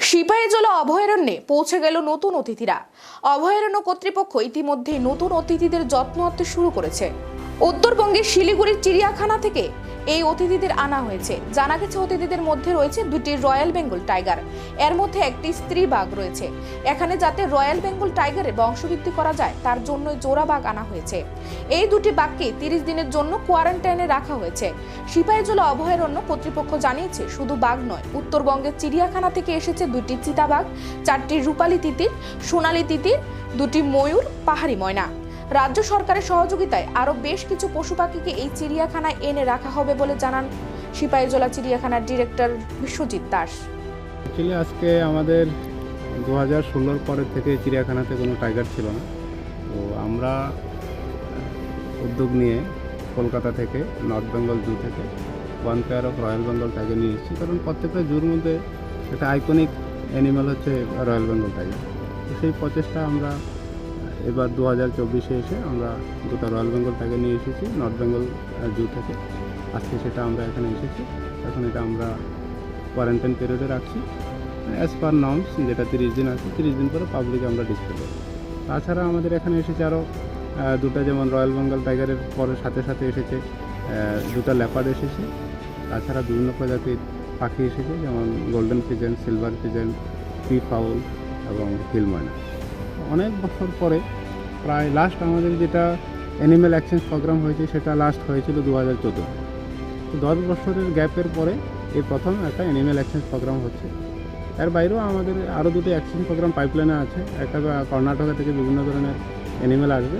সিপাহীজলা অভয়ারণ্যে পৌঁছে গেল নতুন অতিথিরা। অভয়ারণ্য কর্তৃপক্ষ ইতিমধ্যেই নতুন অতিথিদের যত্ন নিতে শুরু করেছে। উত্তরবঙ্গের শিলিগুড়ির চিড়িয়াখানা থেকে এই অতিথিদের আনা হয়েছে। জানা গেছে অতিথিদের মধ্যে রয়েছে দুটি রয়্যাল বেঙ্গল টাইগার, এর মধ্যে একটি স্ত্রী বাঘ রয়েছে। এখানে যাতে রয়্যাল বেঙ্গল টাইগারের বংশবৃদ্ধি করা যায় তার জন্য জোড়া বাঘ আনা হয়েছে। এই দুটি বাঘকে 30 দিনের জন্য কোয়ারেন্টাইনে রাখা হয়েছে। সিপাহীজলা অভয়ারণ্য কর্তৃপক্ষ জানিয়েছে, শুধু বাঘ নয়, উত্তরবঙ্গের চিড়িয়াখানা থেকে এসেছে দুটি চিতাবাঘ, 4টি রূপালী তিতির, সোনালী তিতির, 2টি ময়ূর, পাহাড়ি ময়না। রাজ্য সরকারের সহযোগিতায় আরো বেশ কিছু পশু পাখিকে এই চিড়িয়াখানায় এনে রাখা হবে বলে জানান সিপাহীজলা চিড়িয়াখানার ডিরেক্টর বিশ্বজিৎ দাস। অ্যাকচুয়ালি আজকে আমাদের 2016 পরের থেকে চিড়িয়াখানাতে কোনো টাইগার ছিল না। তো আমরা উদ্যোগ নিয়ে কলকাতা থেকে নর্থ বেঙ্গল জু থেকে 1 pair of royal Bengal tiger নিয়ে এসেছি, কারণ প্রত্যেকটা জুর মধ্যে একটা আইকনিক অ্যানিমাল হচ্ছে রয়্যাল বেঙ্গল টাইগার। তো সেই প্রচেষ্টা আমরা এবার 2024-এ এসে আমরা দুটো রয়্যাল বেঙ্গল টাইগার নিয়ে এসেছি নর্থ বেঙ্গল জু থেকে। আজকে সেটা আমরা এখানে এসেছি। এখন এটা আমরা কোয়ারেন্টাইন পিরিয়ডে রাখছি অ্যাজ পার নর্মস, যেটা 30 দিন আছে। 30 দিন পরে পাবলিকে আমরা ডিসপ্লে করব। তাছাড়া আমাদের এখানে এসেছে আরও দুটো, যেমন রয়্যাল বেঙ্গল টাইগারের পরে সাথে সাথে এসেছে দুটো লেপার্ড এসেছে। তাছাড়া বিভিন্ন প্রজাতির পাখি এসেছে, যেমন golden pigeon, silver pigeon, P foul এবং হিল ময়না। অনেক বছর পরে প্রায় লাস্ট আমাদের যেটা অ্যানিম্যাল এক্সচেঞ্জ প্রোগ্রাম হয়েছে সেটা লাস্ট হয়েছিল 2014। তো 10 বছরের গ্যাপের পরে এই প্রথম একটা অ্যানিম্যাল এক্সচেঞ্জ প্রোগ্রাম হচ্ছে। এর বাইরেও আমাদের আরও দুটো এক্সচেঞ্জ প্রোগ্রাম পাইপলাইনে আছে। একটা কর্ণাটকা থেকে বিভিন্ন ধরনের অ্যানিম্যাল আসবে।